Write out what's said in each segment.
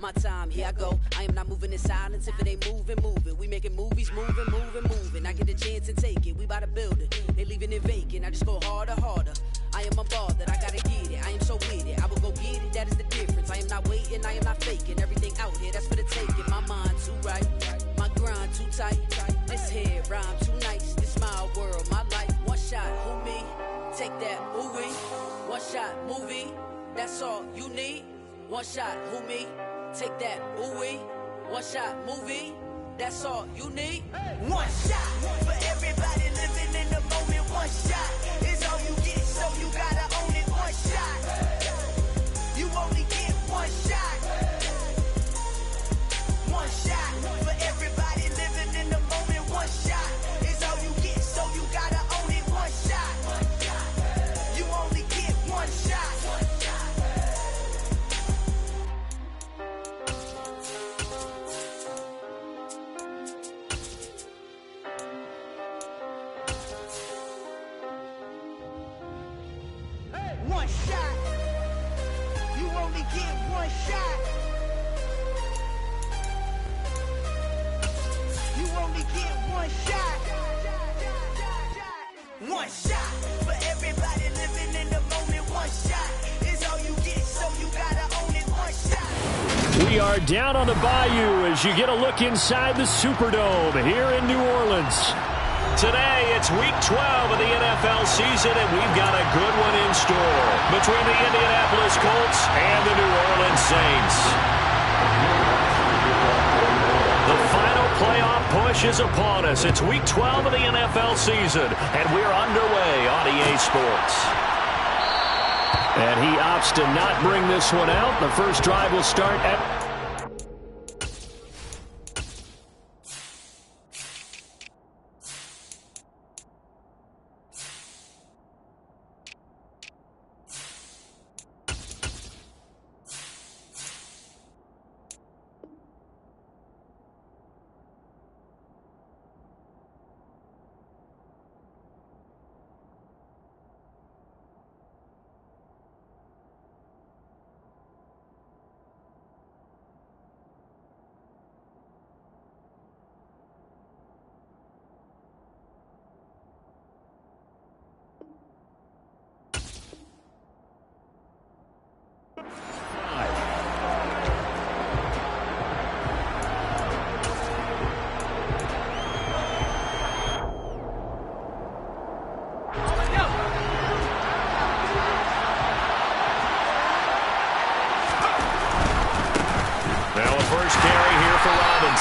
My time, here I go. I am not moving in silence. If it ain't moving, moving. We making movies, moving, moving, moving. I get a chance and take it. We bout to build it. They leaving it vacant. I just go harder, harder. I am unbothered. I gotta get it. I am so with it. I will go get it. That is the difference. I am not waiting. I am not faking. Everything out here, that's for the taking. My mind too right. My grind too tight. This head rhyme too nice. This my world, my life. One shot, who me? Take that, who we? One shot, movie. That's all you need. One shot, who me? Take that, ooh wee. One shot, movie. That's all you need. One shot for everybody living in the moment. One shot is all you get, so you gotta own it. One shot. You only get one shot. One shot for everybody living in the moment. One shot is all you get, so you gotta own it. One shot. You only get one shot. One shot. You only get one shot. You only get one shot. One shot for everybody living in the moment. One shot is all you get, so you gotta own it. One shot. We are down on the Bayou as you get a look inside the Superdome here in New Orleans. Today, it's Week 12 of the NFL season, and we've got a good one in store between the Indianapolis Colts and the New Orleans Saints. The final playoff push is upon us. It's Week 12 of the NFL season, and we're underway on EA Sports. And he opts to not bring this one out. The first drive will start at...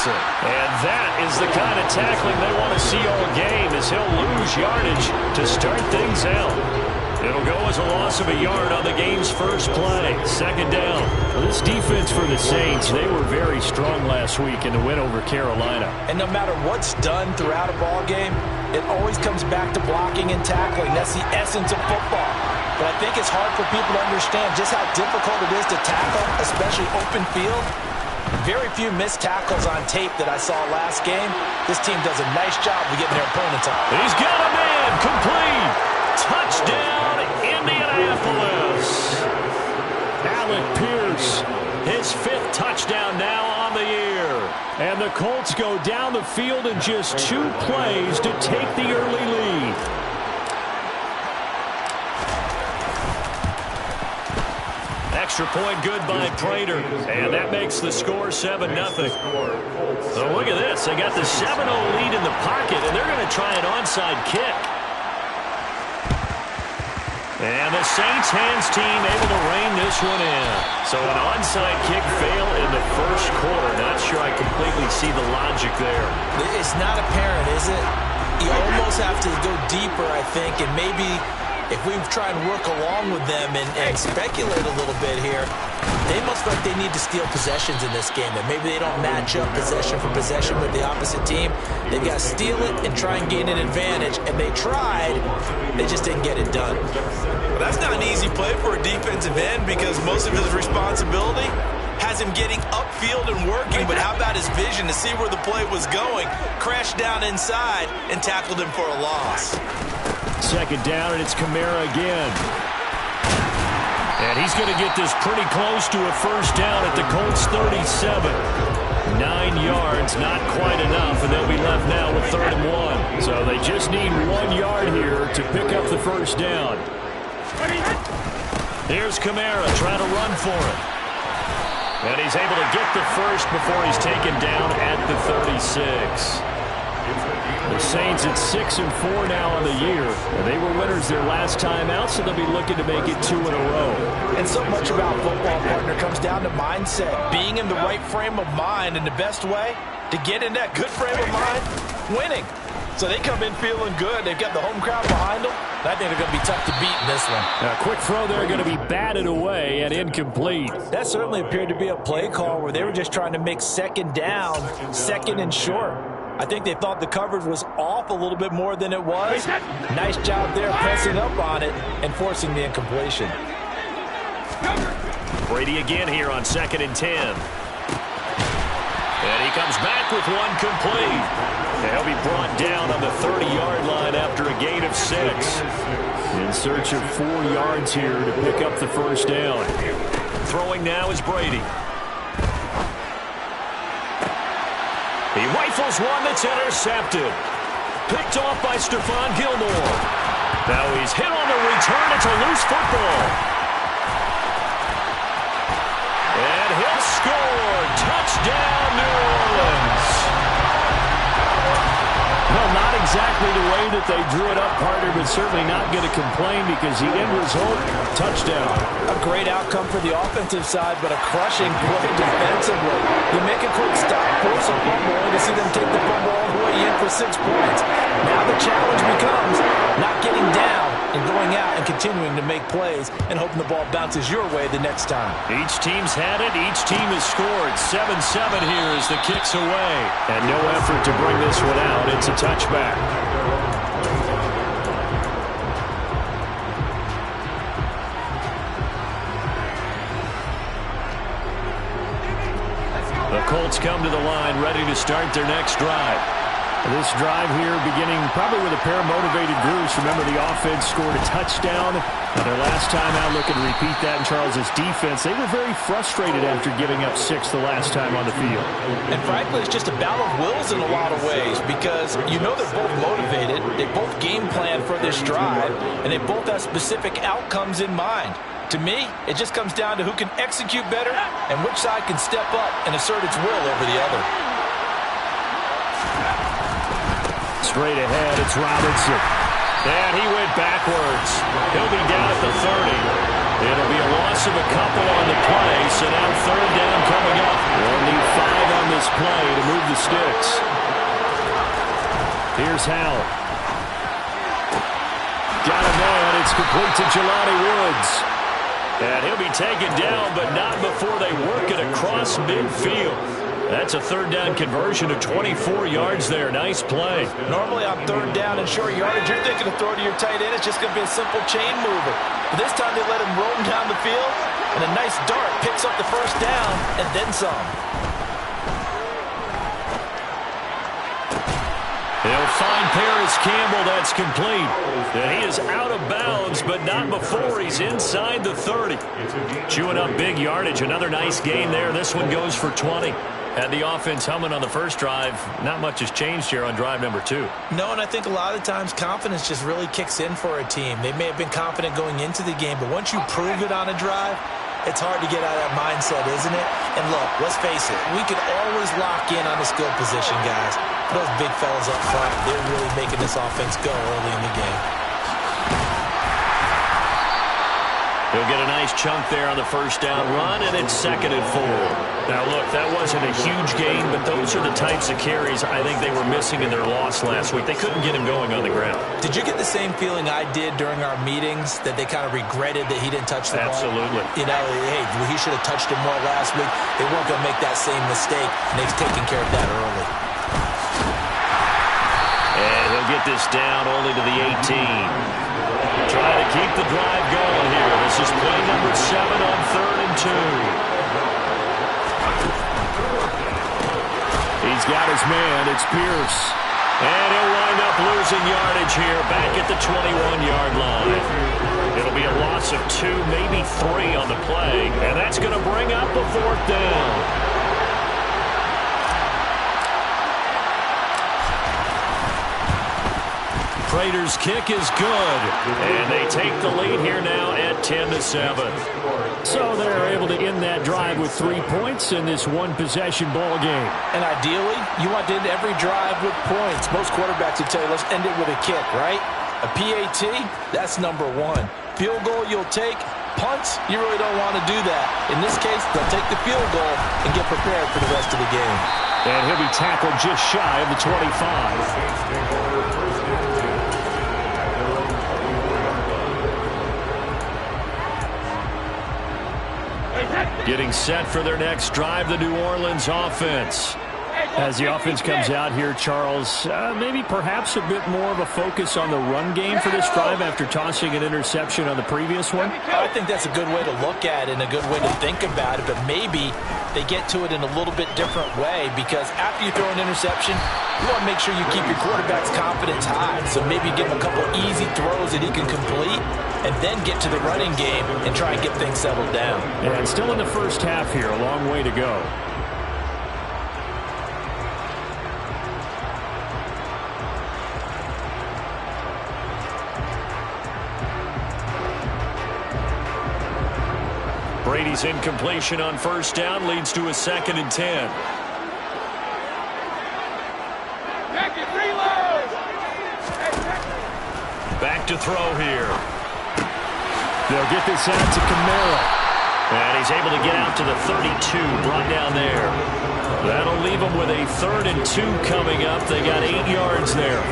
And that is the kind of tackling they want to see all game, as he'll lose yardage to start things out. It'll go as a loss of a yard on the game's first play. Second down. Well, this defense for the Saints, they were very strong last week in the win over Carolina. And no matter what's done throughout a ball game, it always comes back to blocking and tackling. That's the essence of football. But I think it's hard for people to understand just how difficult it is to tackle, especially open field. Very few missed tackles on tape that I saw last game. This team does a nice job of getting their opponents out. He's got a man. Complete. Touchdown, Indianapolis. Alec Pierce, his 5th touchdown now on the year. And the Colts go down the field in just 2 plays to take the early lead. Extra point good by Prater, and that makes the score 7-0. So look at this. They got the 7-0 lead in the pocket, and they're going to try an onside kick. And the Saints hands team able to rein this one in. So an onside kick fail in the first quarter. Not sure I completely see the logic there. It's not apparent, is it? You almost have to go deeper, I think, and maybe if we try and work along with them and speculate a little bit here, they must feel like they need to steal possessions in this game. And maybe they don't match up possession for possession with the opposite team. They've got to steal it and try and gain an advantage. And they tried. They just didn't get it done. Well, that's not an easy play for a defensive end because most of his responsibility has him getting upfield and working. But how about his vision to see where the play was going? Crashed down inside and tackled him for a loss. Second down, and it's Kamara again. And He's going to get this pretty close to a first down at the Colts 37. 9 yards, not quite enough, and they'll be left now with 3rd and 1. So they just need 1 yard here to pick up the first down. Here's Kamara trying to run for it. And he's able to get the first before he's taken down at the 36. The Saints at 6-4 now on the year. And they were winners their last time out, so they'll be looking to make it 2 in a row. And so much about football, partner, comes down to mindset. Being in the right frame of mind, and the best way to get in that good frame of mind, winning. So they come in feeling good. They've got the home crowd behind them. I think they're going to be tough to beat in this one. A quick throw there going to be batted away and incomplete. That certainly appeared to be a play call where they were just trying to make second down, second and short. I think they thought the coverage was off a little bit more than it was. Nice job there pressing up on it and forcing the incompletion. Brady again here on 2nd and 10. And he comes back with one complete. And he'll be brought down on the 30-yard line after a gain of 6. In search of 4 yards here to pick up the first down. Throwing now is Brady. He rifles one that's intercepted. Picked off by Stephon Gilmore. Now he's hit on the return. It's a loose football. And he'll score. Touchdown, New Orleans. Well, not exactly the way that they drew it up, partner, but certainly not going to complain because the end result, touchdown. A great outcome for the offensive side, but a crushing play defensively. You make a quick stop, force a fumble, and to see them take the fumble all the way in for 6 points. Now the challenge becomes not getting down and going out and continuing to make plays and hoping the ball bounces your way the next time. Each team's had it. Each team has scored. 7-7 here as the kick's away. And no effort to bring this one out. It's a touchback. The Colts come to the line ready to start their next drive. This drive here beginning probably with a pair of motivated groups. Remember, the offense scored a touchdown. And their last time out, looking to repeat that in Charles's defense. They were very frustrated after giving up 6 the last time on the field. And frankly, it's just a battle of wills in a lot of ways because you know they're both motivated. They both game plan for this drive, and they both have specific outcomes in mind. To me, it just comes down to who can execute better and which side can step up and assert its will over the other. Straight ahead, it's Robinson. And he went backwards. He'll be down at the 30. It'll be a loss of a couple on the play, so now 3rd down coming up. They'll need 5 on this play to move the sticks. Here's Howell. Got a man. It's complete to Jelani Woods. And he'll be taken down, but not before they work it across midfield. That's a 3rd down conversion of 24 yards there. Nice play. Normally on 3rd down and short yardage, you're thinking of throw to your tight end. It's just going to be a simple chain mover. But this time they let him roam down the field, and a nice dart picks up the first down and then some. He'll find Paris Campbell. That's complete. And he is out of bounds, but not before he's inside the 30. Chewing up big yardage. Another nice gain there. This one goes for 20. Had the offense humming on the first drive. Not much has changed here on drive number 2. No, and I think a lot of times confidence just really kicks in for a team. They may have been confident going into the game, but once you prove it on a drive, it's hard to get out of that mindset, isn't it? And look, let's face it, we can always lock in on the skill position, guys. Those big fellas up front, they're really making this offense go early in the game. He'll get a nice chunk there on the first down run, and it's 2nd and 4. Now, look, that wasn't a huge gain, but those are the types of carries I think they were missing in their loss last week. They couldn't get him going on the ground. Did you get the same feeling I did during our meetings, that they kind of regretted that he didn't touch the ball? Absolutely. You know, hey, he should have touched it more last week. They weren't going to make that same mistake, and they've taken care of that early. And he'll get this down only to the 18. Trying to keep the drive going here. This is play number 7 on 3rd and 2. He's got his man. It's Pierce. And he'll wind up losing yardage here back at the 21-yard line. It'll be a loss of 2, maybe 3 on the play, and that's going to bring up a 4th down. Prater's kick is good, and they take the lead here now at 10-7. So they're able to end that drive with 3 points in this one-possession ball game. And ideally, you want to end every drive with points. Most quarterbacks would tell you, let's end it with a kick, right? A PAT, that's number 1. Field goal you'll take. Punts, you really don't want to do that. In this case, they'll take the field goal and get prepared for the rest of the game. And he'll be tackled just shy of the 25. Getting set for their next drive, the New Orleans offense. As the offense comes out here, Charles, maybe perhaps a bit more of a focus on the run game for this drive after tossing an interception on the previous one? I think that's a good way to look at it and a good way to think about it, but maybe they get to it in a little bit different way because after you throw an interception, you want to make sure you keep your quarterback's confidence high. So maybe give him a couple easy throws that he can complete and then get to the running game and try and get things settled down. And still in the first half here, a long way to go. Brady's incompletion on first down leads to a 2nd and 10. Back to throw here. They'll get this out to Kamara. And he's able to get out to the 32, brought down there. That'll leave them with a 3rd and 2 coming up. They got 8 yards there.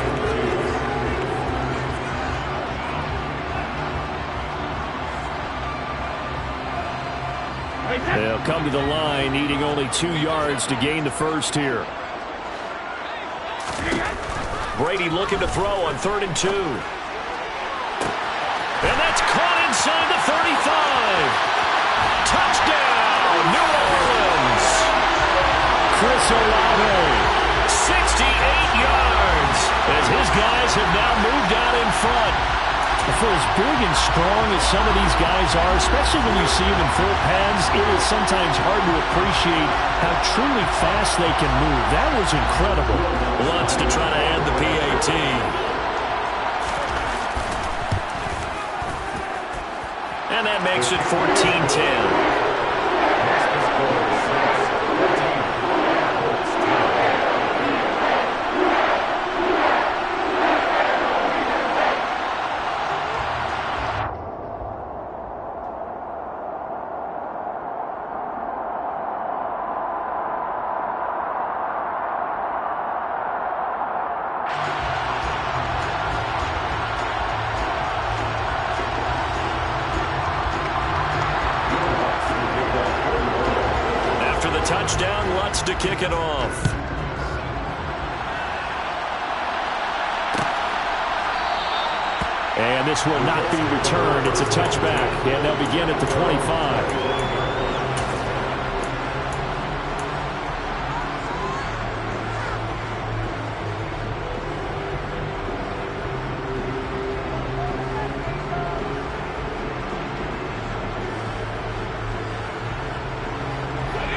They'll come to the line, needing only 2 yards to gain the first here. Brady looking to throw on 3rd and 2. And that's caught inside the 35. Touchdown, New Orleans. Chris Olave, 68 yards, as his guys have now moved out in front. For as big and strong as some of these guys are, especially when you see them in full pads, it is sometimes hard to appreciate how truly fast they can move. That was incredible. Wants to try to add the PAT. And that makes it 14-10. Touchdown, Lutz to kick it off. And this will not be returned. It's a touchback, and they'll begin at the 25.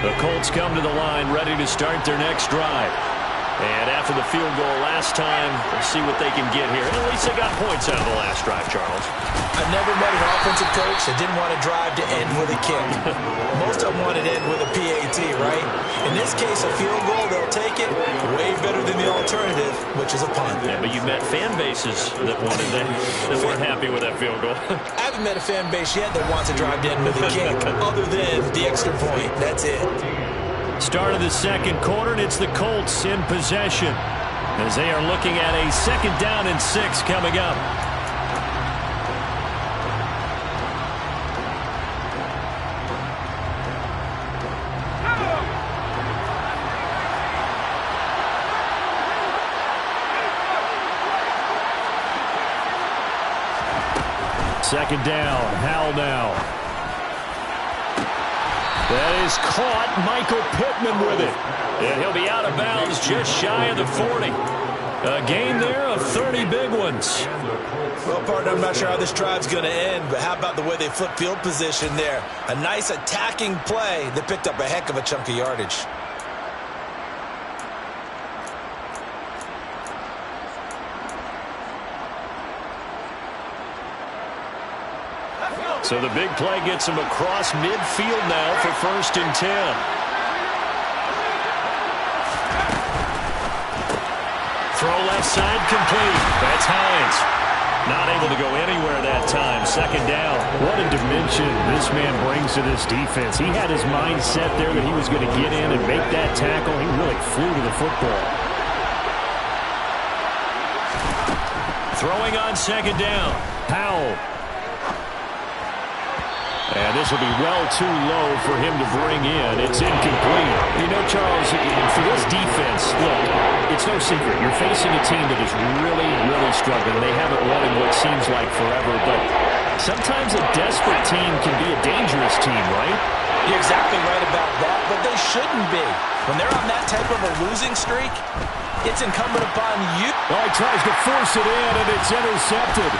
The Colts come to the line, ready to start their next drive. And after the field goal last time, we'll see what they can get here. And at least they got points out of the last drive, Charles. I've never met an offensive coach that didn't want to drive to end with a kick. Most of them want to end with a PAT, right? In this case, a field goal, they'll take it way better than the alternative, which is a punt. Yeah, but you met fan bases that wanted that weren't happy with that field goal. I haven't met a fan base yet that wants to drive to end with a kick, other than the extra point. That's it. Start of the second quarter, and it's the Colts in possession as they are looking at a 2nd down and 6 coming up. Second down, Howell now. That is caught. Michael Pittman with it. And he'll be out of bounds just shy of the 40. A gain there of 30 big ones. Well, partner, I'm not sure how this drive's going to end, but how about the way they flip field position there? A nice attacking play that picked up a heck of a chunk of yardage. So the big play gets him across midfield now for 1st and 10. Throw left side complete. That's Hines. Not able to go anywhere that time. 2nd down. What a dimension this man brings to this defense. He had his mind set there that he was going to get in and make that tackle. He really flew to the football. Throwing on 2nd down. Powell. And this will be well too low for him to bring in. It's incomplete. You know, Charles, for this defense, look, it's no secret. You're facing a team that is really, really struggling. They haven't won in what seems like forever, but sometimes a desperate team can be a dangerous team, right? You're exactly right about that, but they shouldn't be. When they're on that type of a losing streak, it's incumbent upon you. Oh, he tries to force it in, and it's intercepted.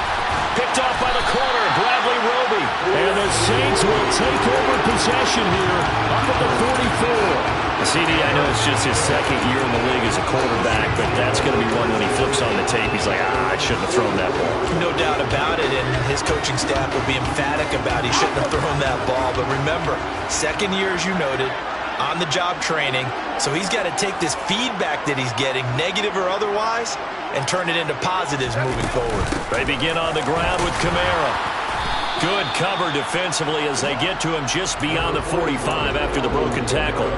Picked off by the corner, Bradley Roby. And the Saints will take over possession here up at the 44. CD, I know it's just his 2nd year in the league as a quarterback, but that's going to be one when he flips on the tape. He's like, I shouldn't have thrown that ball. No doubt about it, and his coaching staff will be emphatic about he shouldn't have thrown that ball. But remember, 2nd year, as you noted, on-the-job training, so he's got to take this feedback that he's getting, negative or otherwise, and turn it into positives moving forward. They begin on the ground with Kamara. Good cover defensively as they get to him just beyond the 45 after the broken tackle.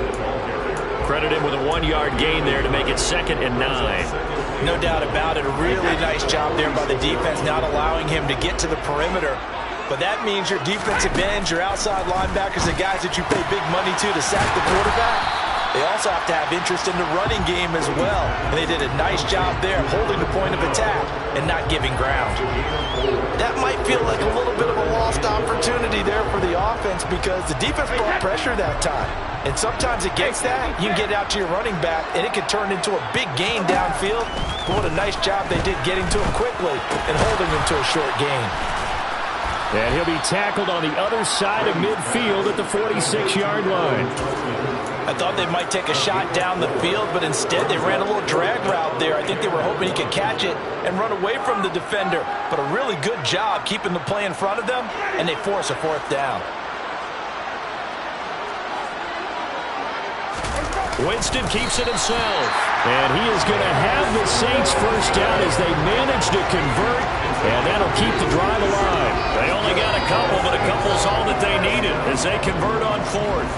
Credit him with a 1-yard gain there to make it 2nd and 9. No doubt about it. A really nice job there by the defense, not allowing him to get to the perimeter. But that means your defensive ends, your outside linebackers, the guys that you pay big money to sack the quarterback, they also have to have interest in the running game as well. And they did a nice job there holding the point of attack and not giving ground. That might feel like a little bit of a lost opportunity there for the offense because the defense brought pressure that time. And sometimes against that, you can get out to your running back and it can turn into a big gain downfield. But what a nice job they did getting to him quickly and holding him to a short gain. And he'll be tackled on the other side of midfield at the 46-yard line. I thought they might take a shot down the field, but instead they ran a little drag route there. I think they were hoping he could catch it and run away from the defender. But a really good job keeping the play in front of them, and they force a 4th down. Winston keeps it himself. And he is going to have the Saints 1st down as they manage to convert, and that'll keep the drive alive. They only got a couple, but a couple's all that they needed as they convert on 4th.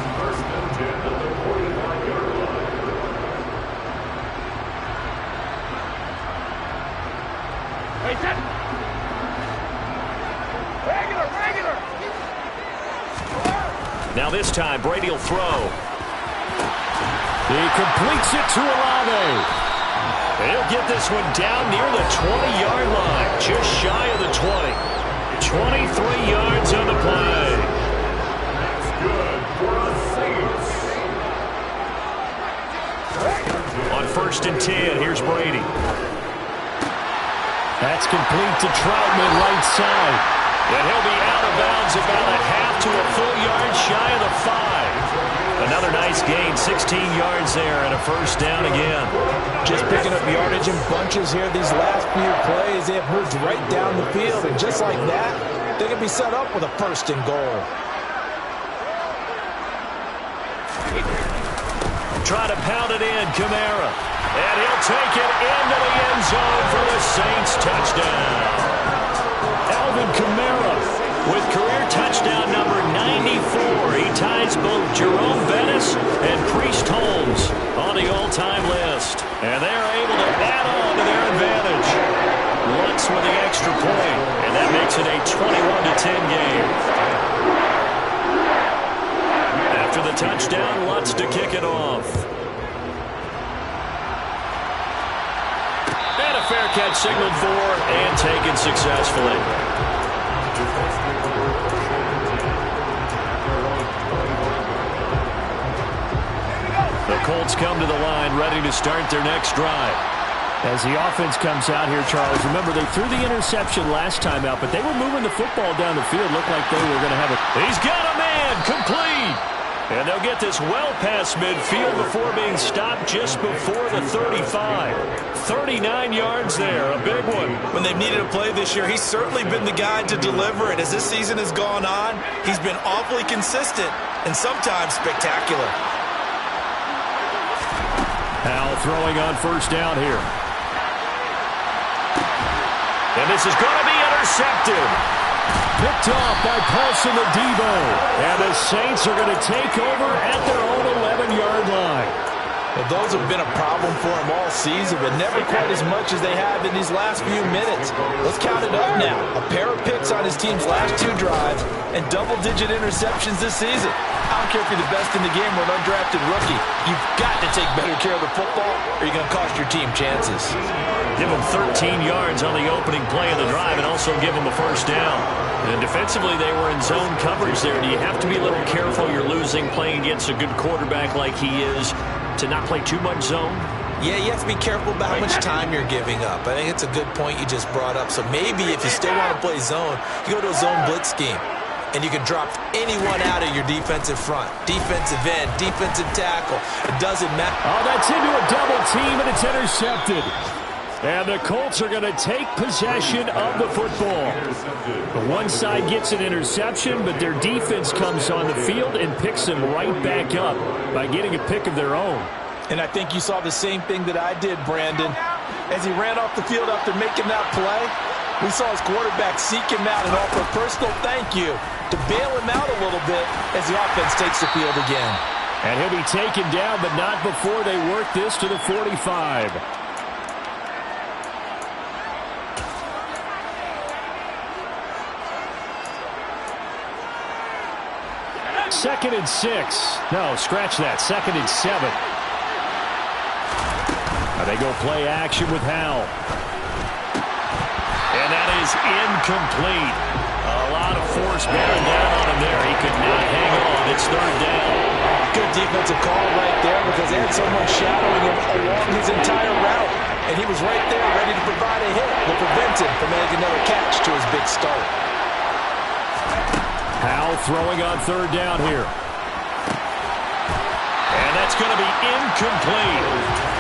Now this time, Brady will throw. He completes it to Olave. He'll get this one down near the 20-yard line, just shy of the 20. 23 yards on the play. That's good for a Saints. On 1st and 10, here's Brady. That's complete to Troutman, right side. And he'll be out of bounds about a half to a full yard shy of the 5. Another nice gain, 16 yards there, and a 1st down again. Just picking up yardage in bunches here. These last few plays, they have moved right down the field, and just like that, they can be set up with a 1st and goal. Try to pound it in, Kamara. And he'll take it into the end zone for the Saints touchdown. Alvin Kamara with career touchdown number 94. He ties both Jerome Bettis and Priest Holmes on the all-time list. And they're able to add on to their advantage. Lutz with the extra point, and that makes it a 21-10 game. After the touchdown, Lutz to kick it off. And a fair catch signaled for and taken successfully. The Colts come to the line ready to start their next drive. As the offense comes out here, Charles, remember they threw the interception last time out, but they were moving the football down the field. Looked like they were going to have it. He's got a man, complete. And they'll get this well past midfield before being stopped just before the 35. 39 yards there, a big one. When they've needed a play this year, he's certainly been the guy to deliver it. As this season has gone on, he's been awfully consistent and sometimes spectacular. Howell throwing on first down here. And this is going to be intercepted. Picked off by Paulson Adebo. And the Saints are going to take over at their own 11-yard line. Well, those have been a problem for him all season, but never quite as much as they have in these last few minutes. Let's count it up now. A pair of picks on his team's last 2 drives and double-digit interceptions this season. I don't care if you're the best in the game or an undrafted rookie. You've got to take better care of the football or you're going to cost your team chances. Give them 13 yards on the opening play of the drive and also give them a first down. And defensively, they were in zone coverage there. Do you have to be a little careful? You're losing playing against a good quarterback like he is to not play too much zone? Yeah, you have to be careful about how much time you're giving up. I think it's a good point you just brought up. So maybe if you still want to play zone, you go to a zone blitz scheme. And you can drop anyone out of your defensive front. Defensive end, defensive tackle. It doesn't matter. Oh, that's into a double team, and it's intercepted. And the Colts are going to take possession of the football. The one side gets an interception, but their defense comes on the field and picks them right back up by getting a pick of their own. And I think you saw the same thing that I did, Brandon. As he ran off the field after making that play, we saw his quarterback seek him out and offer a personal thank you to bail him out a little bit as the offense takes the field again. And he'll be taken down, but not before they work this to the 45. Second and 6. No, scratch that. Second and 7. Now they go play action with Howell. And that is incomplete. A lot of force bearing down on him there. He could not hang on. It's third down. Good defensive call right there because they had someone shadowing him along his entire route. And he was right there ready to provide a hit to prevent him from making another catch to his big start. Howell throwing on third down here. And that's going to be incomplete.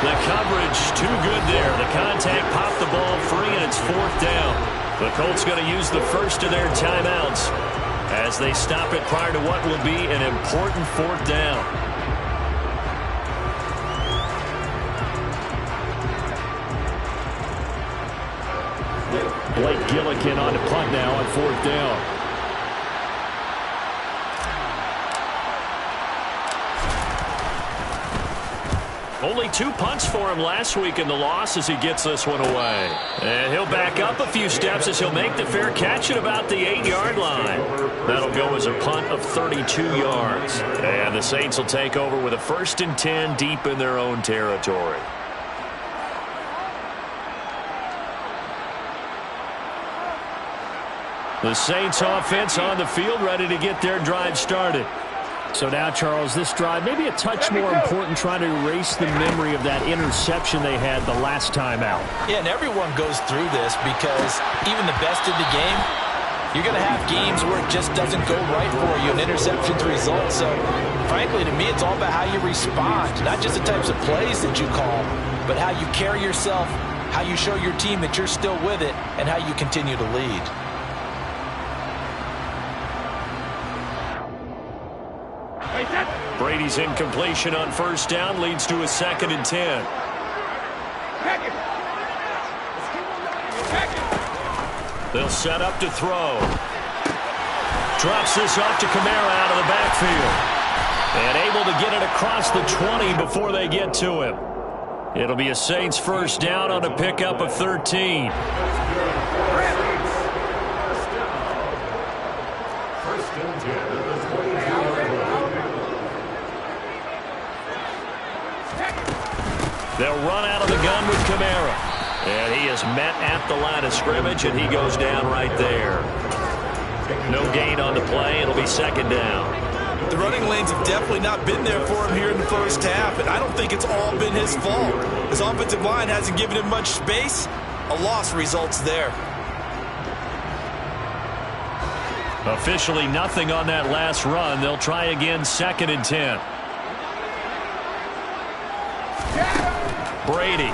The coverage too good there. The contact popped the ball free, and it's fourth down. The Colts going to use the first of their timeouts as they stop it prior to what will be an important fourth down. Blake Gillikin on the punt now on fourth down. Only 2 punts for him last week in the loss as he gets this one away. And he'll back up a few steps as he'll make the fair catch at about the 8-yard line. That'll go as a punt of 32 yards. And the Saints will take over with a 1st and 10 deep in their own territory. The Saints offense on the field ready to get their drive started. So now, Charles, this drive maybe a touch more important, trying to erase the memory of that interception they had the last time out. Yeah, and everyone goes through this because even the best in the game, you're going to have games where it just doesn't go right for you, and interceptions result. So, frankly, to me, it's all about how you respond, not just the types of plays that you call, but how you carry yourself, how you show your team that you're still with it, and how you continue to lead. Brady's incompletion on first down leads to a 2nd and 10. They'll set up to throw. Drops this off to Kamara out of the backfield. And able to get it across the 20 before they get to him. It'll be a Saints first down on a pickup of 13. They'll run out of the gun with Kamara. And he is met at the line of scrimmage, and he goes down right there. No gain on the play. It'll be 2nd down. The running lanes have definitely not been there for him here in the first half, and I don't think it's all been his fault. His offensive line hasn't given him much space. A loss results there. Officially nothing on that last run. They'll try again, 2nd and 10. Brady.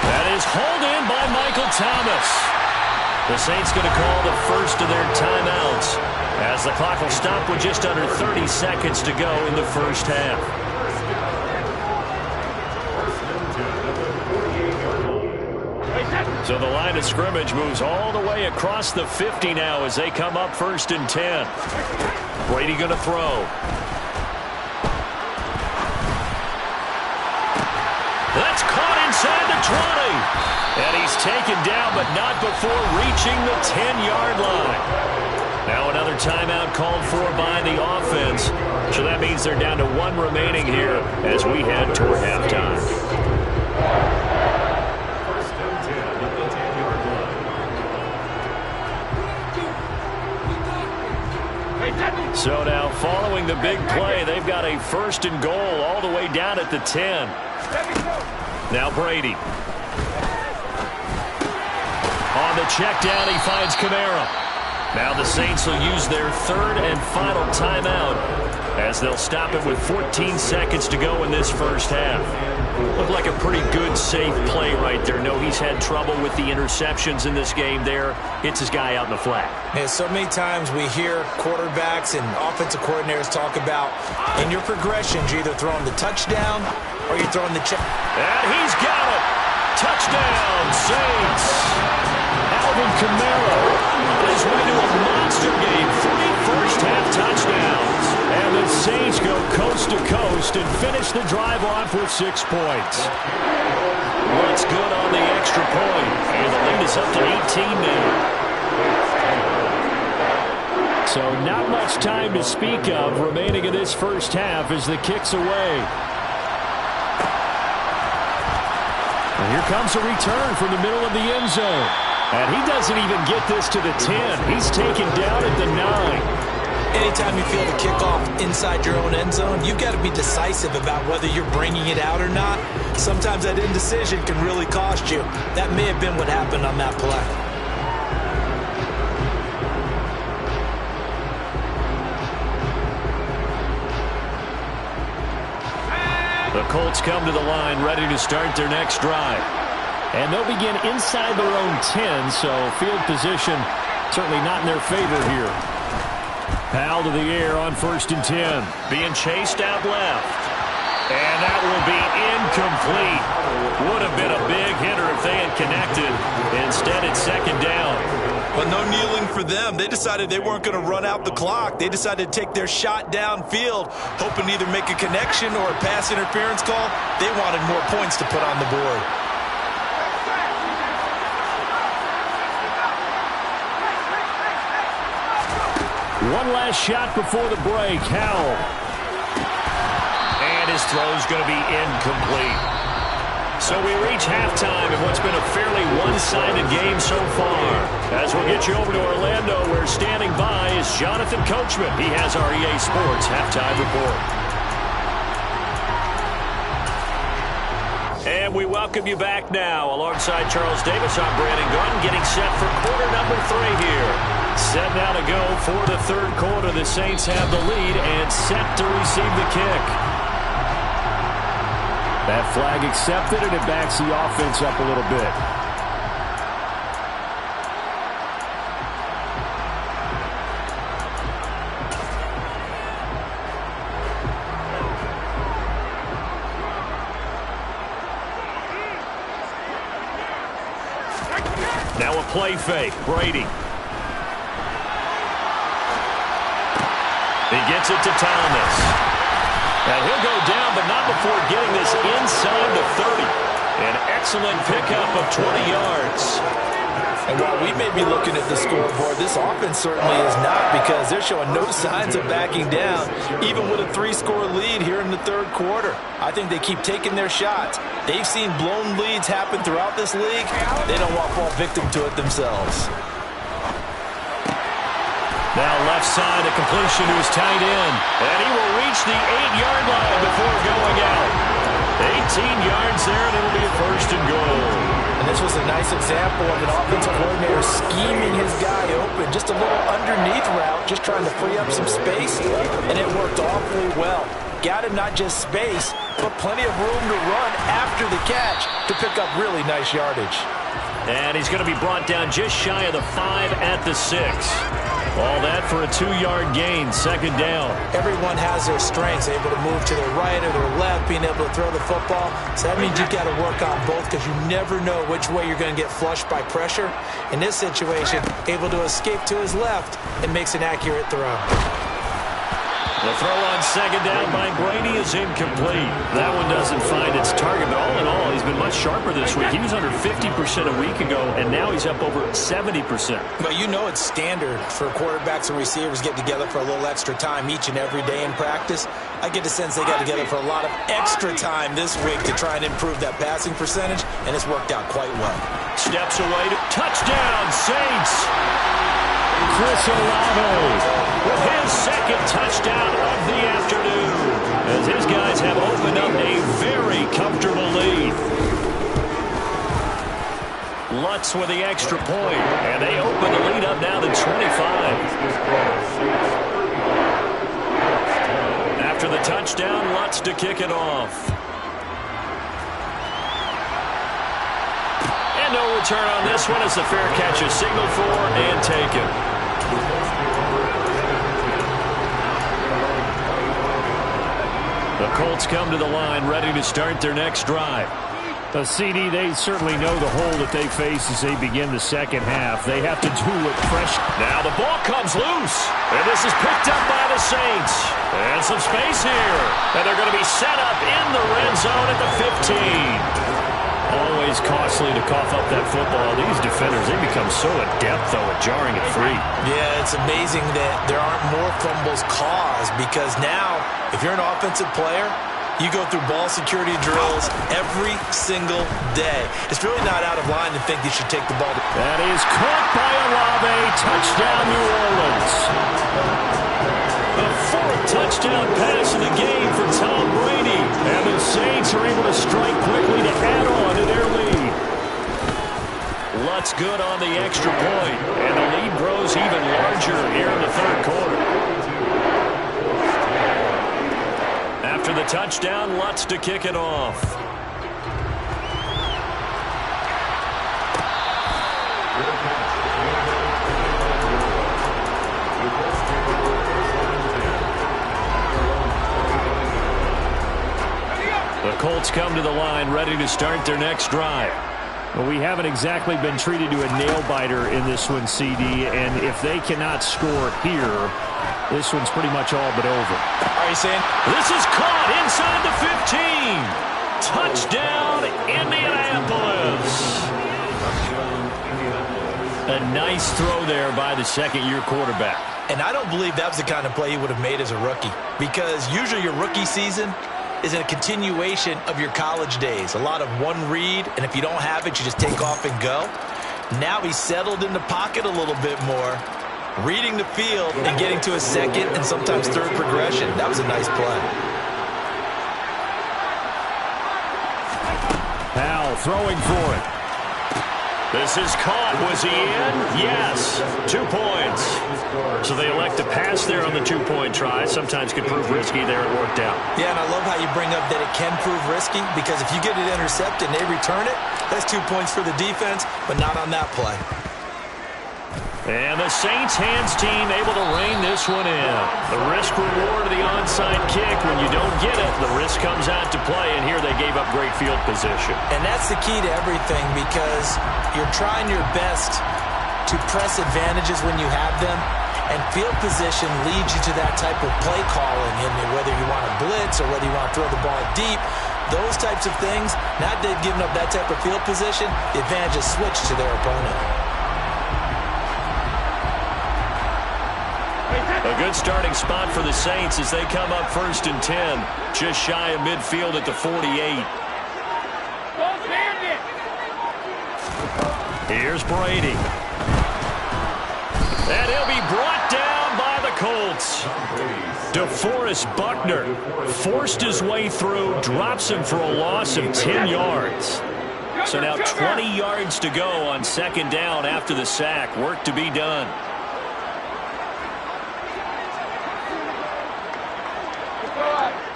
That is hauled in by Michael Thomas. The Saints going to call the first of their timeouts as the clock will stop with just under 30 seconds to go in the first half. So the line of scrimmage moves all the way across the 50 now as they come up 1st and 10. Brady going to throw. That's caught inside the 20. And he's taken down, but not before reaching the 10-yard line. Now another timeout called for by the offense. So that means they're down to 1 remaining here as we head toward halftime. So now following the big play, they've got a 1st and goal all the way down at the 10. Now Brady. On the check down, he finds Kamara. Now the Saints will use their 3rd and final timeout as they'll stop it with 14 seconds to go in this first half. Looked like a pretty good, safe play right there. No, he's had trouble with the interceptions in this game there. Hits his guy out in the flat. Yeah, so many times we hear quarterbacks and offensive coordinators talk about in your progressions, you're either throwing the touchdown or you're throwing the check. And he's got it. Touchdown, Saints. Alvin Kamara on his way to a monster game. 3 first-half touchdowns. And the Saints go coast to coast and finish the drive off with 6 points. What's good on the extra point? And the lead is up to 18 now. So not much time to speak of remaining in this first half as the kick's away. And here comes a return from the middle of the end zone. And he doesn't even get this to the 10. He's taken down at the 9. Anytime you feel the kickoff inside your own end zone, you've got to be decisive about whether you're bringing it out or not. Sometimes that indecision can really cost you. That may have been what happened on that play. The Colts come to the line ready to start their next drive. And they'll begin inside their own 10, so field position certainly not in their favor here. Powell to the air on 1st and 10. Being chased out left. And that will be incomplete. Would have been a big hitter if they had connected. Instead, it's 2nd down. But no kneeling for them. They decided they weren't going to run out the clock. They decided to take their shot downfield, hoping to either make a connection or a pass interference call. They wanted more points to put on the board. One last shot before the break. Howell. And his throw's going to be incomplete. So we reach halftime in what's been a fairly one-sided game so far. As we'll get you over to Orlando, where standing by is Jonathan Coachman. He has our EA Sports halftime report. And we welcome you back now. Alongside Charles Davis, I'm Brandon Gordon, getting set for quarter number 3 here. Set now to go for the 3rd quarter. The Saints have the lead and set to receive the kick. That flag accepted, and it backs the offense up a little bit. Now a play fake. Brady. He gets it to Thomas. And he'll go down, but not before getting this inside the 30. An excellent pickup of 20 yards. And while we may be looking at the scoreboard, this offense certainly is not, because they're showing no signs of backing down, even with a 3-score lead here in the 3rd quarter. I think they keep taking their shots. They've seen blown leads happen throughout this league. They don't want to fall victim to it themselves. left side, a completion to his tight end. And he will reach the 8-yard line before going out. 18 yards there, and it'll be a first and goal. And this was a nice example of an offensive coordinator scheming his guy open. Just a little underneath route, just trying to free up some space, and it worked awfully well. Got him not just space, but plenty of room to run after the catch to pick up really nice yardage. And he's going to be brought down just shy of the 5 at the 6. All that for a 2-yard gain, second down. Everyone has their strengths, able to move to their right or their left, being able to throw the football. So that means you've got to work on both because you never know which way you're going to get flushed by pressure. In this situation, able to escape to his left and makes an accurate throw. The throw on second down by Brady is incomplete. That one doesn't find its target, but all in all, he's been much sharper this week. He was under 50% a week ago, and now he's up over 70%. But you know it's standard for quarterbacks and receivers get together for a little extra time each and every day in practice. I get the sense they got together for a lot of extra time this week to try and improve that passing percentage, and it's worked out quite well. Steps away to touchdown, Saints. Chris Olave with his second touchdown of the afternoon, as his guys have opened up a very comfortable lead. Lutz with the extra point, and they open the lead up now to 25. After the touchdown, Lutz to kick it off. And no return on this one as the fair catch is signaled for and taken. The Colts come to the line ready to start their next drive. The CD, they certainly know the hole that they face as they begin the second half. They have to do it fresh. Now the ball comes loose, and this is picked up by the Saints. And some space here, and they're going to be set up in the red zone at the 15. Always costly to cough up that football. These defenders, they become so adept, though, at jarring it free. Yeah, it's amazing that there aren't more fumbles caused because now, if you're an offensive player, you go through ball security drills every single day. It's really not out of line to think you should take the ball. That is caught by Olave. Touchdown, New Orleans. The fourth touchdown pass of the game for Tom Brady. And the Saints are able to strike quickly to add on to their lead. Lutz good on the extra point, and the lead grows even larger here in the third quarter. After the touchdown, Lutz to kick it off. The Colts come to the line ready to start their next drive. Well, we haven't exactly been treated to a nail-biter in this one, CD, and if they cannot score here, this one's pretty much all but over. Are you saying? This is caught inside the 15. Touchdown, Indianapolis. A nice throw there by the second-year quarterback. And I don't believe that was the kind of play he would have made as a rookie because usually your rookie season is a continuation of your college days. A lot of one read, and if you don't have it, you just take off and go. Now he's settled in the pocket a little bit more, reading the field and getting to a second and sometimes third progression. That was a nice play. Powell throwing for it. This is caught. Was he in? Yes. 2 points. So they elect to pass there on the two-point try. Sometimes could prove risky there. It worked out. Yeah, and I love how you bring up that it can prove risky because if you get it intercepted and they return it, that's 2 points for the defense, but not on that play. And the Saints hands team able to rein this one in. The risk reward of the onside kick. When you don't get it, the risk comes out to play, and here they gave up great field position. And that's the key to everything because you're trying your best to press advantages when you have them, and field position leads you to that type of play calling, and whether you want to blitz or whether you want to throw the ball deep, those types of things, not they've given up that type of field position, the advantage is switched to their opponent. A good starting spot for the Saints as they come up 1st and 10, just shy of midfield at the 48. Here's Brady. And he'll be brought down by the DeForest Buckner forced his way through, drops him for a loss of 10 yards. So now 20 yards to go on second down after the sack. Work to be done.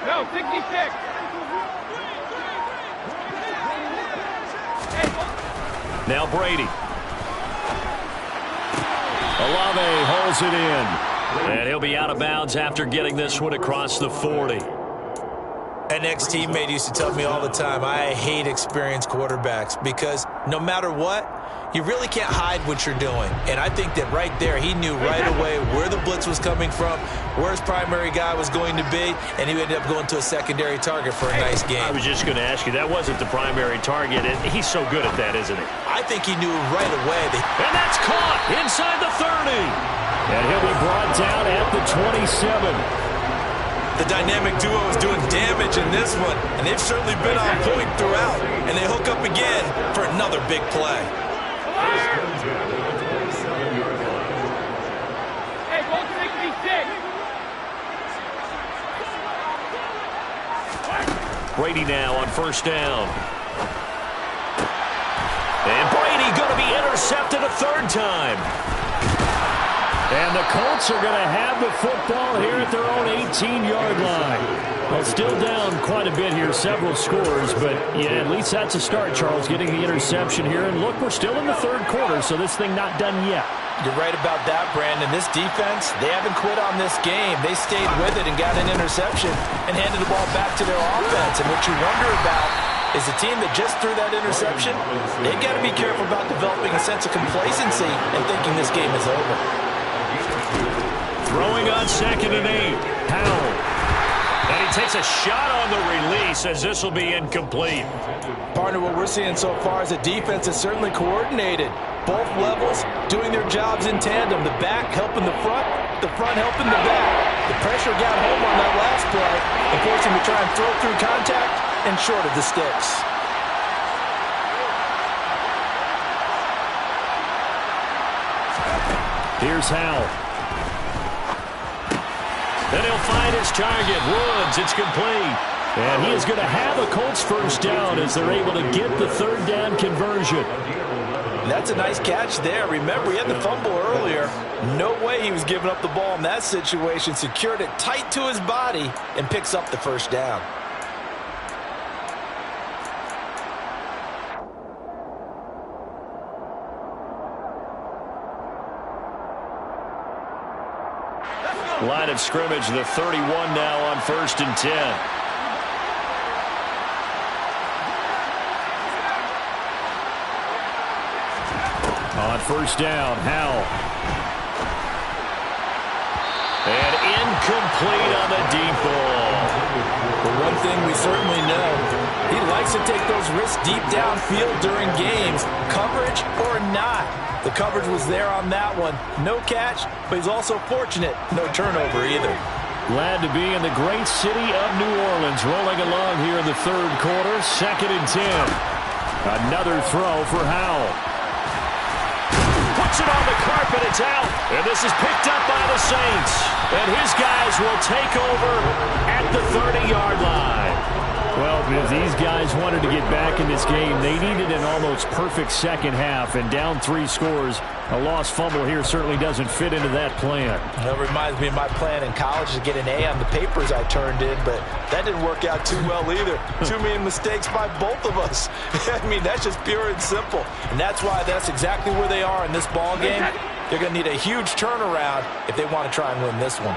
No, 66. Now Brady. Olave holds it in. And he'll be out of bounds after getting this one across the 40. An ex-teammate used to tell me all the time, I hate experienced quarterbacks because no matter what, you really can't hide what you're doing. And I think that right there, he knew right away where the blitz was coming from, where his primary guy was going to be, and he ended up going to a secondary target for a nice game. I was just going to ask you, that wasn't the primary target, and he's so good at that, isn't he? I think he knew right away. And that's caught inside the 30. And he'll be brought down at the 27. The dynamic duo is doing damage in this one, and they've certainly been on point throughout, and they hook up again for another big play. Hey, go 66. Brady now on first down. And Brady going to be intercepted a third time. And the Colts are going to have the football here at their own 18-yard line. Well, still down quite a bit here, several scores, but yeah, at least that's a start, Charles, getting the interception here. And look, we're still in the third quarter, so this thing not done yet. You're right about that, Brandon. This defense, they haven't quit on this game. They stayed with it and got an interception and handed the ball back to their offense. And what you wonder about is the team that just threw that interception, they got to be careful about developing a sense of complacency and thinking this game is over. Throwing on 2nd and 8. Howell. And he takes a shot on the release as this will be incomplete. Partner, what we're seeing so far is the defense is certainly coordinated. Both levels doing their jobs in tandem. The back helping the front helping the back. The pressure got home on that last play and forced him to try and throw through contact and short of the sticks. Here's Howell. Then he'll find his target. Woods, it's complete. And he is going to have a Colts first down as they're able to get the third down conversion. That's a nice catch there. Remember, he had the fumble earlier. No way he was giving up the ball in that situation. Secured it tight to his body and picks up the first down. Line of scrimmage, the 31 now on 1st and 10. On first down, Howell. And incomplete on the deep ball. But one thing we certainly know, he likes to take those risks deep downfield during games, coverage or not. The coverage was there on that one. No catch, but he's also fortunate. No turnover either. Glad to be in the great city of New Orleans. Rolling along here in the third quarter. 2nd and 10. Another throw for Howell. Puts it on the carpet. It's out. And this is picked up by the Saints. And his guys will take over at the 30-yard line. Well, if these guys wanted to get back in this game, they needed an almost perfect second half, and down 3 scores. A lost fumble here certainly doesn't fit into that plan. That reminds me of my plan in college to get an A on the papers I turned in, but that didn't work out too well either. Too many mistakes by both of us. I mean, that's just pure and simple. And that's why that's exactly where they are in this ball game. They're going to need a huge turnaround if they want to try and win this one.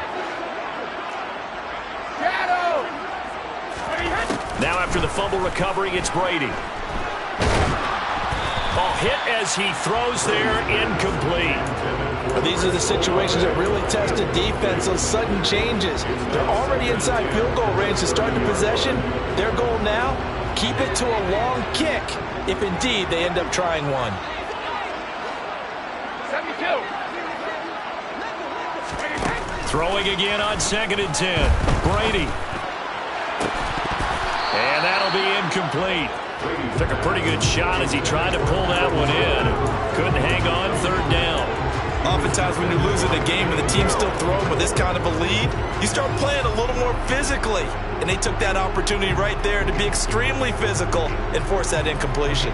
Now after the fumble recovery, it's Brady. Ball hit as he throws there, incomplete. These are the situations that really test a defense, those sudden changes. They're already inside field goal range to start the possession. Their goal now, keep it to a long kick, if indeed they end up trying one. 72. Throwing again on 2nd and 10. Brady. And that'll be incomplete. Took a pretty good shot as he tried to pull that one in. Couldn't hang on, third down. Oftentimes when you're losing a game and the team's still throwing with this kind of a lead, you start playing a little more physically. And they took that opportunity right there to be extremely physical and force that incompletion.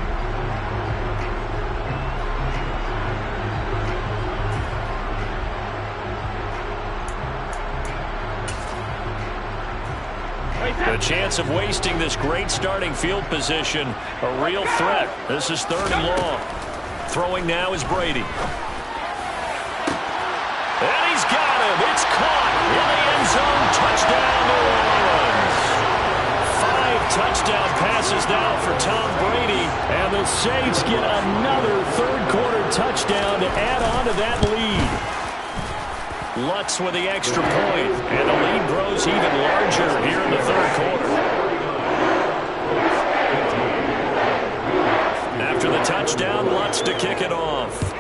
The chance of wasting this great starting field position, a real threat. This is 3rd and long. Throwing now is Brady. And he's got him. It's caught in the end zone. Touchdown, New Orleans. 5 touchdown passes now for Tom Brady. And the Saints get another third-quarter touchdown to add on to that lead. Lutz with the extra point, and the lead grows even larger here in the third quarter. After the touchdown, Lutz to kick it off.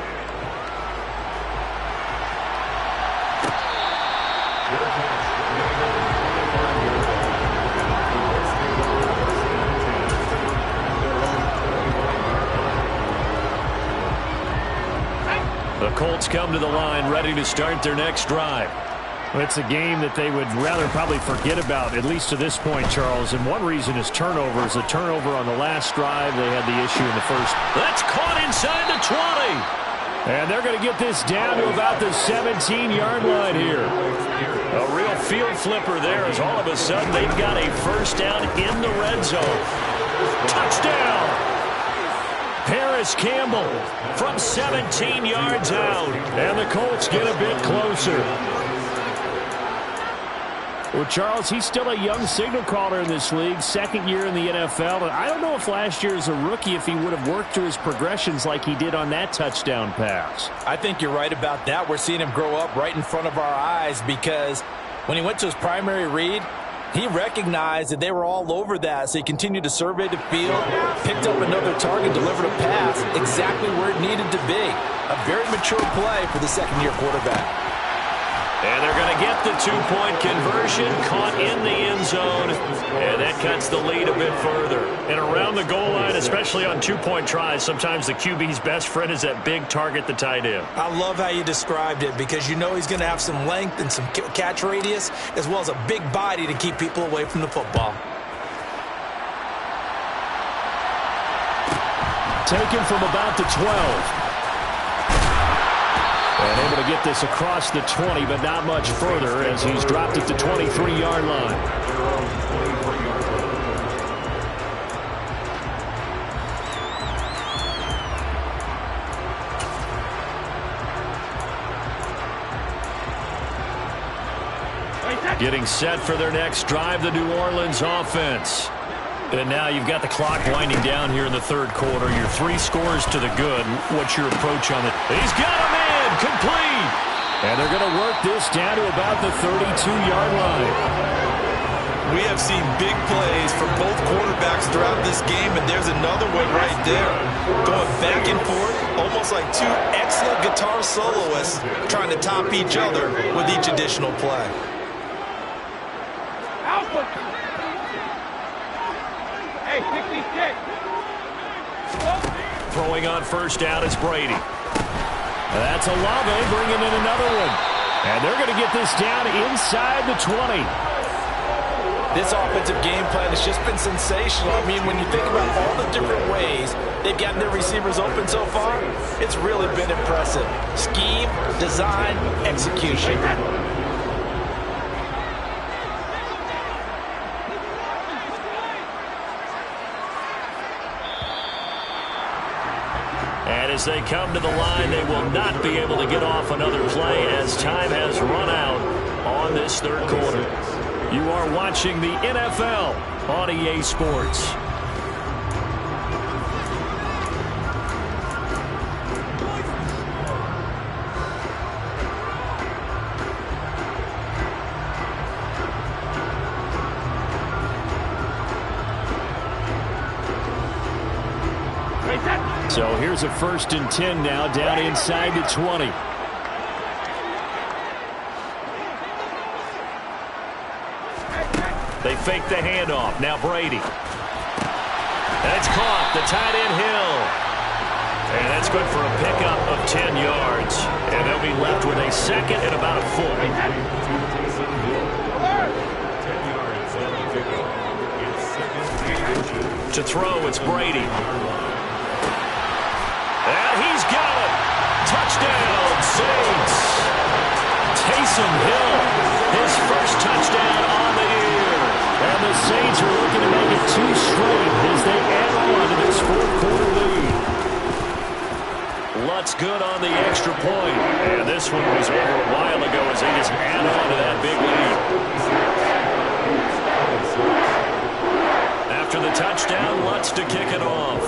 The Colts come to the line ready to start their next drive. Well, it's a game that they would rather probably forget about, at least to this point, Charles. And one reason is turnovers. A turnover on the last drive. They had the issue in the first. That's caught inside the 20. And they're going to get this down to about the 17-yard line here. A real field flipper there as all of a sudden they've got a first down in the red zone. Touchdown! Paris Campbell from 17 yards out. And the Colts get a bit closer. Well, Charles, he's still a young signal caller in this league, 2nd year in the NFL. And I don't know if last year as a rookie if he would have worked through his progressions like he did on that touchdown pass. I think you're right about that. We're seeing him grow up right in front of our eyes because when he went to his primary read, he recognized that they were all over that, so he continued to survey the field, picked up another target, delivered a pass exactly where it needed to be. A very mature play for the second-year quarterback. And they're going to get the 2-point conversion, caught in the end zone, and that cuts the lead a bit further. And around the goal line, especially on 2-point tries, sometimes the QB's best friend is that big target, the tight end. I love how you described it because you know he's going to have some length and some catch radius as well as a big body to keep people away from the football. Taken from about the 12. And able to get this across the 20, but not much further as he's dropped it to 23-yard line. Getting set for their next drive, the New Orleans offense. And now you've got the clock winding down here in the third quarter. Your 3 scores to the good. What's your approach on it? He's got him in! Complete! And they're going to work this down to about the 32-yard line. We have seen big plays from both quarterbacks throughout this game, and there's another one right there. Going back and forth, almost like 2 excellent guitar soloists trying to top each other with each additional play. Hey, pick these kicks. Throwing on first down is Brady. That's Olave bringing in another one. And they're going to get this down inside the 20. This offensive game plan has just been sensational. I mean, when you think about all the different ways they've gotten their receivers open so far, it's really been impressive. Scheme, design, execution. And as they come to the line, they will not be able to get off another play as time has run out on this third quarter. You are watching the NFL on EA Sports. So here's a 1st and 10 now, down inside the 20. They fake the handoff. Now Brady. And it's caught. The tight end Hill. And that's good for a pickup of 10 yards. And they'll be left with a second and about a full. To throw, it's Brady. And he's got it. Touchdown, Saints. Taysom Hill, his first touchdown on the year. And the Saints are looking to make it 2 straight as they add on to this fourth-quarter lead. Lutz good on the extra point. And this one was over a while ago as they just add on to that big lead. After the touchdown, Lutz to kick it off.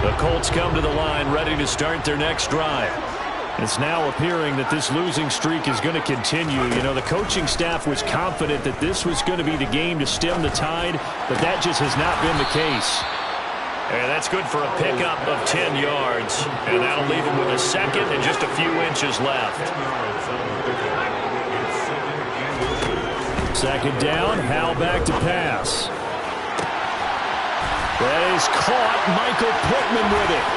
The Colts come to the line ready to start their next drive. It's now appearing that this losing streak is going to continue. You know, the coaching staff was confident that this was going to be the game to stem the tide, but that just has not been the case. And that's good for a pickup of 10 yards. And that'll leave them with a second and just a few inches left. Second down, Hal back to pass. That is caught. Michael Pittman with it.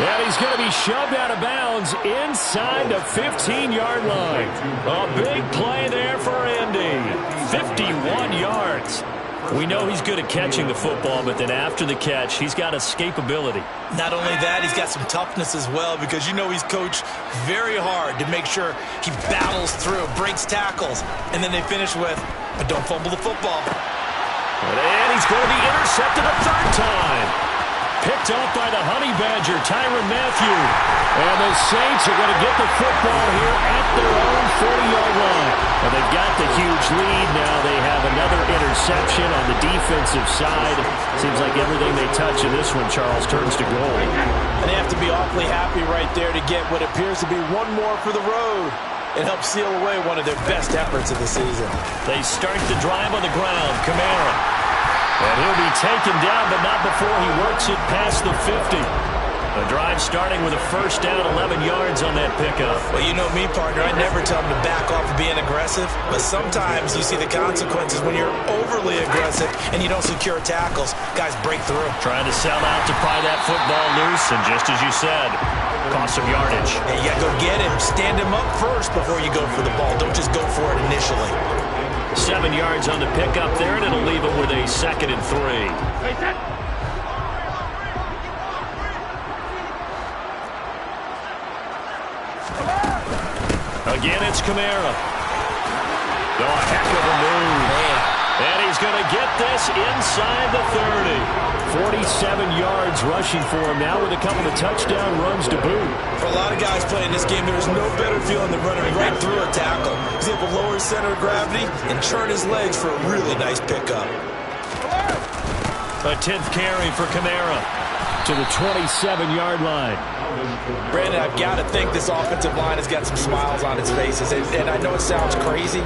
And he's going to be shoved out of bounds inside the 15-yard line. A big play there for Indy. 51 yards. We know he's good at catching the football, but then after the catch, he's got escapability. Not only that, he's got some toughness as well, because you know he's coached very hard to make sure he battles through, breaks tackles, and then they finish with, but don't fumble the football. And he's going to be intercepted a third time. Picked off by the Honey Badger, Tyrann Mathieu. And the Saints are going to get the football here at their own 40-yard line. And they've got the huge lead. Now they have another interception on the defensive side. Seems like everything they touch in this one, Charles, turns to gold. And they have to be awfully happy right there to get what appears to be one more for the road. It helps seal away one of their best efforts of the season. They start the drive on the ground. Kamara. And he'll be taken down, but not before he works it past the 50. The drive starting with a first down, 11 yards on that pickup. Well, you know me, partner. I never tell him to back off of being aggressive, but sometimes you see the consequences when you're overly aggressive and you don't secure tackles. Guys break through. Trying to sell out to pry that football loose, and just as you said, cost some yardage. Hey, you gotta go get him. Stand him up first before you go for the ball. Don't just go for it initially. 7 yards on the pickup there, and it'll leave him with a 2nd and 3. Again, it's Kamara. Oh, a heck of a move. Man. And he's going to get this inside the 30. 47 yards rushing for him now with a couple of touchdown runs to boot. For a lot of guys playing this game, there's no better feeling than running right through a tackle. He's able to lower his center of gravity and churn his legs for a really nice pickup. A 10th carry for Kamara to the 27-yard line. Brandon, I've got to think this offensive line has got some smiles on its faces. And I know it sounds crazy,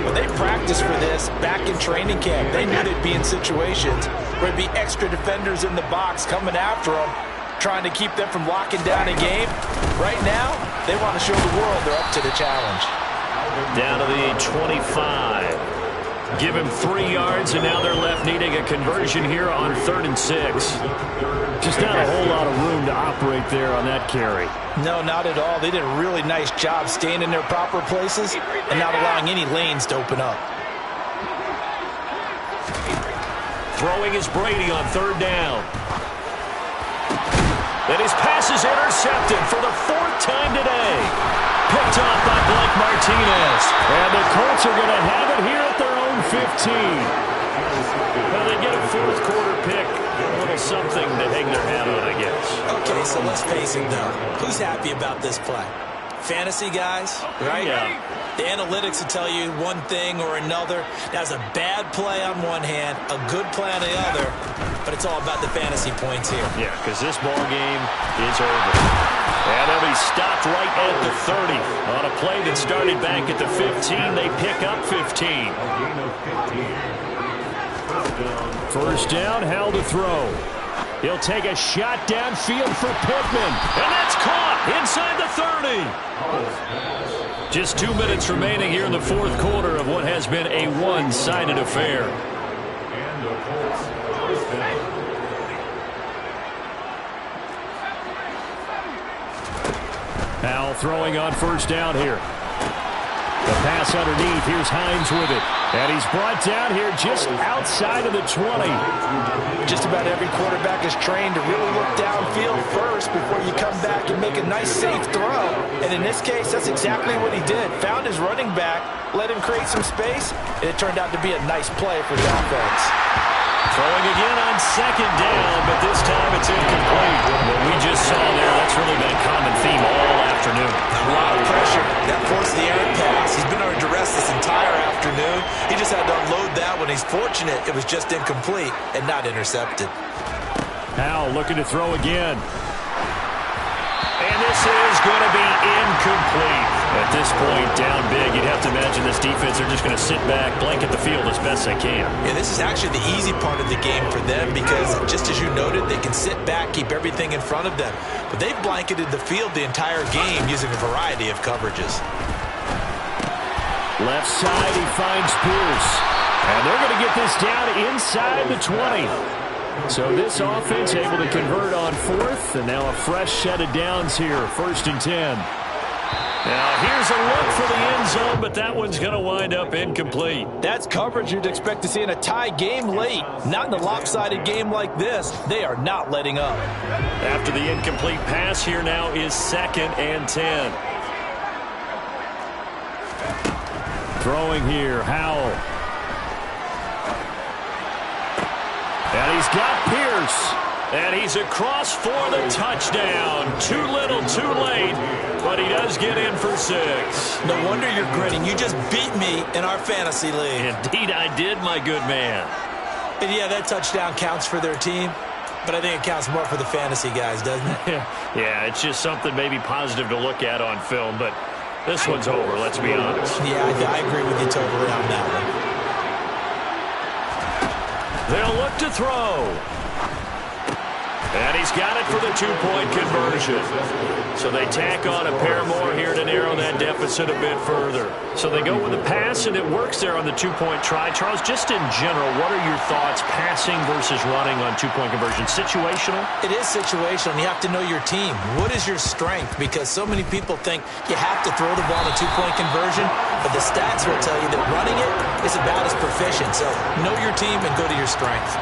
but they practiced for this back in training camp. They knew they'd be in situations where there'd be extra defenders in the box coming after them, trying to keep them from locking down a game. Right now, they want to show the world they're up to the challenge. Down to the 25. Give him 3 yards, and now they're left needing a conversion here on 3rd and 6. Just not a whole lot of room to operate there on that carry. No, not at all. They did a really nice job staying in their proper places and not allowing any lanes to open up. Throwing is Brady on 3rd down. And his pass is intercepted for the 4th time today. Picked off by Blake Martinez. And the Colts are going to have it here at their own 15. Well, they get a 4th quarter pick. A little something to hang their hat on, I guess. Okay, so let's face it, though. Who's happy about this play? Fantasy guys, right? Yeah. The analytics will tell you one thing or another. That's a bad play on one hand, a good play on the other, but it's all about the fantasy points here. Yeah, because this ball game is over. And they'll be stopped right at the 30. On a play that started back at the 15, they pick up 15. First down, Hal to throw. He'll take a shot downfield for Pittman. And that's caught inside the 30. Just 2 minutes remaining here in the fourth quarter of what has been a one-sided affair. And the Colts first down. Powell throwing on first down here. The pass underneath. Here's Hines with it. And he's brought down here just outside of the 20. Just about every quarterback is trained to really look downfield first before you come back and make a nice, safe throw. And in this case, that's exactly what he did. Found his running back, let him create some space, and it turned out to be a nice play for the offense. Throwing again on second down, but this time it's incomplete. What we just saw there, that's really been a common theme all afternoon. A lot of pressure. That forced the errant pass. He's been under duress this entire afternoon. He just had to unload that one. He's fortunate it was just incomplete and not intercepted. Powell looking to throw again. And this is going to be incomplete. At this point, down big, you'd have to imagine this defense, they're just going to sit back, blanket the field as best they can. Yeah, this is actually the easy part of the game for them because, just as you noted, they can sit back, keep everything in front of them. But they've blanketed the field the entire game using a variety of coverages. Left side, he finds Pierce. And they're going to get this down inside the 20. So this offense able to convert on fourth, and now a fresh set of downs here, 1st and 10. Now here's a look for the end zone, but that one's going to wind up incomplete. That's coverage you'd expect to see in a tie game late. Not in a lopsided game like this. They are not letting up. After the incomplete pass, here now is 2nd and 10. Throwing here, Howell. And he's got Pierce. And he's across for the touchdown. Too little, too late. But he does get in for 6. No wonder you're grinning. You just beat me in our fantasy league. Indeed I did, my good man. And yeah, that touchdown counts for their team. But I think it counts more for the fantasy guys, doesn't it? Yeah, it's just something maybe positive to look at on film. But this one's over, let's be honest. Yeah, I agree with you totally on that one. They'll look to throw. And he's got it for the 2-point conversion. So they tack on a pair more here to narrow that deficit a bit further. So they go with a pass, and it works there on the 2-point try. Charles, just in general, what are your thoughts passing versus running on 2-point conversion? Situational? It is situational. You have to know your team. What is your strength? Because so many people think you have to throw the ball in a 2-point conversion, but the stats will tell you that running it is about as proficient. So know your team and go to your strength.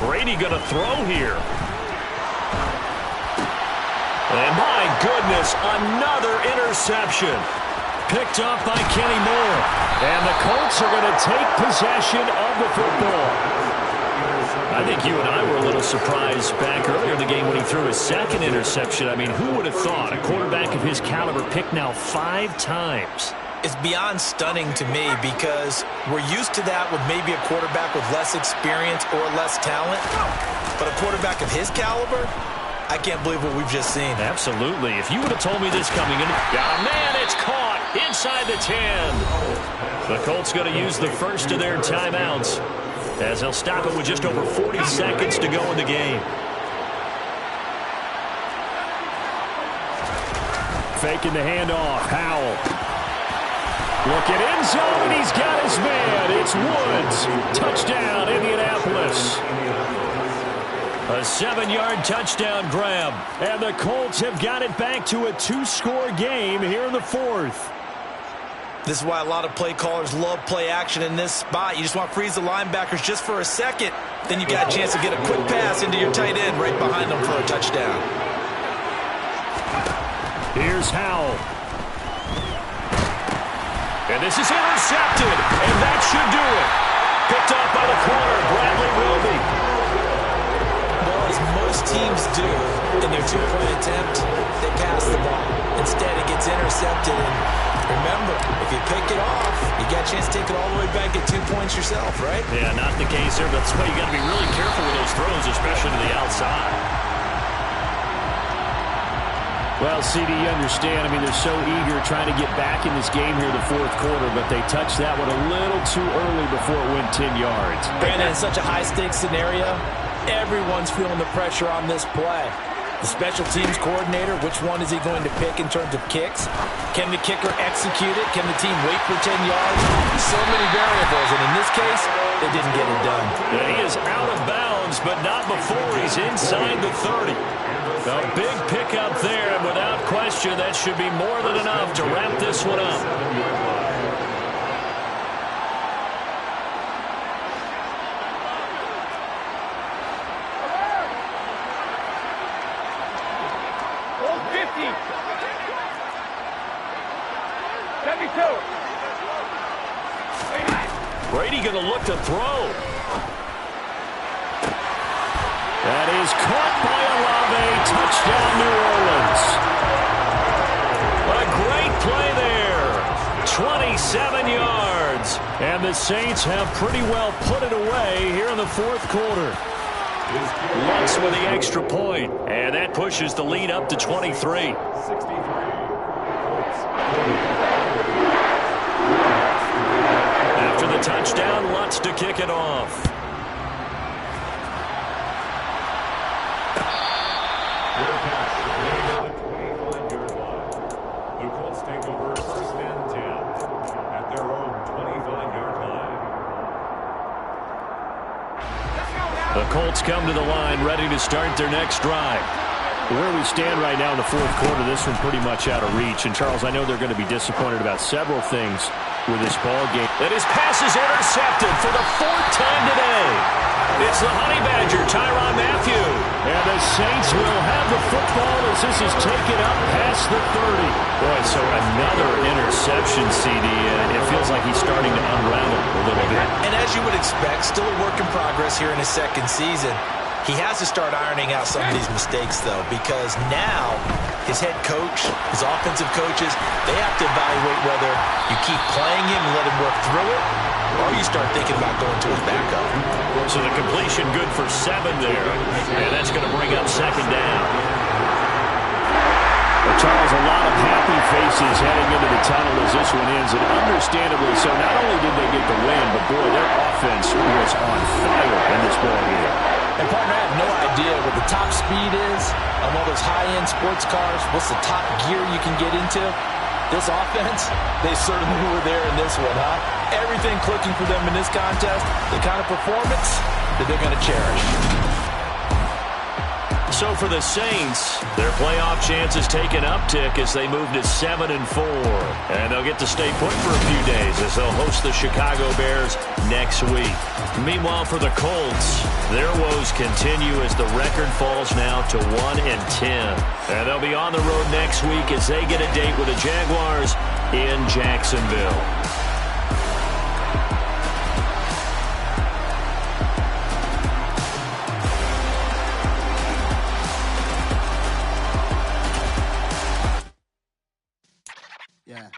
Brady going to throw here. And my goodness, another interception. Picked up by Kenny Moore. And the Colts are going to take possession of the football. I think you and I were a little surprised back earlier in the game when he threw his 2nd interception. I mean, who would have thought a quarterback of his caliber picked now 5 times? It's beyond stunning to me because we're used to that with maybe a quarterback with less experience or less talent. But a quarterback of his caliber, I can't believe what we've just seen. Absolutely. If you would have told me this coming in, man, it's caught inside the 10. The Colts going to use the first of their timeouts as they'll stop it with just over 40 seconds to go in the game. Faking the handoff, Howell. Looking end zone, he's got his man. It's Woods. Touchdown, Indianapolis. A 7-yard touchdown grab. And the Colts have got it back to a 2-score game here in the 4th. This is why a lot of play callers love play action in this spot. You just want to freeze the linebackers just for a second. Then you got a chance to get a quick pass into your tight end right behind them for a touchdown. Here's Howell. And this is intercepted, and that should do it. Picked up by the corner, Bradley Roby. Well, as most teams do in their 2-point attempt, they pass the ball. Instead, it gets intercepted. And remember, if you pick it off, you got a chance to take it all the way back at 2 points yourself, right? Yeah, not the case here. That's why you got to be really careful with those throws, especially to the outside. Well, CD, you understand. I mean, they're so eager trying to get back in this game here in the fourth quarter, but they touched that one a little too early before it went 10 yards. Brandon, in such a high-stakes scenario, everyone's feeling the pressure on this play. The special teams coordinator, which one is he going to pick in terms of kicks? Can the kicker execute it? Can the team wait for 10 yards? So many variables, and in this case, they didn't get it done. And he is out of bounds, but not before he's inside the 30. A big pickup there, and without question, that should be more than enough to wrap this one up. Hold 50. 72. Brady going to look to throw. That is caught by Olave. Touchdown, New Orleans. A great play there. 27 yards. And the Saints have pretty well put it away here in the fourth quarter. Lutz with the extra point. And that pushes the lead up to 23. After the touchdown, Lutz to kick it off. The Colts take over first and 10 at their own 25-yard line. The Colts come to the line ready to start their next drive. Where we stand right now in the fourth quarter, this one pretty much out of reach. And, Charles, I know they're going to be disappointed about several things with this ball game. And his pass is intercepted for the fourth time today. It's the Honey Badger, Tyrann Mathieu. And the Saints will have the football as this is taken up past the 30. Boy, so another interception, CD. It feels like he's starting to unravel a little bit. And as you would expect, still a work in progress here in his second season. He has to start ironing out some of these mistakes, though, because now his head coach, his offensive coaches, they have to evaluate whether you keep playing him and let him work through it, or you start thinking about going to his backup. So the completion good for 7 there, and that's going to bring up second down. Well, Charles, a lot of happy faces heading into the tunnel as this one ends, and understandably so. Not only did they get the win, but, boy, their offense was on fire in this ball game. And, partner, I have no idea what the top speed is on one of those high-end sports cars. What's the top gear you can get into? This offense, they certainly were there in this one, huh? Everything clicking for them in this contest, the kind of performance that they're going to cherish. So for the Saints, their playoff chances take an uptick as they move to 7-4. And they'll get to stay put for a few days as they'll host the Chicago Bears next week. Meanwhile, for the Colts, their woes continue as the record falls now to 1-10. And they'll be on the road next week as they get a date with the Jaguars in Jacksonville. Yeah.